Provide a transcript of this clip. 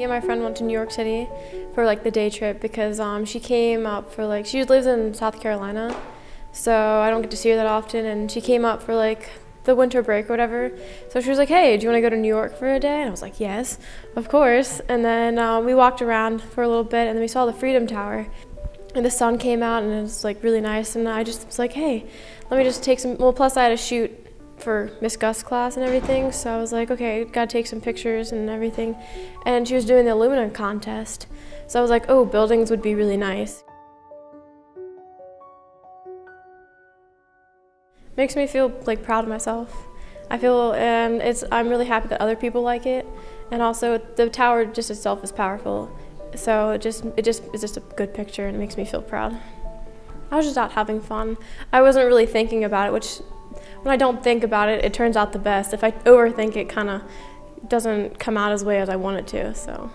Me and my friend went to New York City for like the day trip because she came up for like, she lives in South Carolina, so I don't get to see her that often, and she came up for like the winter break or whatever. So she was like, hey, do you want to go to New York for a day? And I was like, yes, of course. And then we walked around for a little bit, and then we saw the Freedom Tower. And the sun came out, and it was like really nice. And I just was like, hey, let me just take some, well, plus I had a shoot for Miss Gus' class and everything. So I was like, okay, gotta take some pictures and everything. And she was doing the aluminum contest. So I was like, oh, buildings would be really nice. Makes me feel like proud of myself. I feel, and I'm really happy that other people like it, and also the tower just itself is powerful. So it's just a good picture, and it makes me feel proud. I was just out having fun. I wasn't really thinking about it, which when I don't think about it, it turns out the best. If I overthink it, kind of doesn't come out as way as I want it to. So.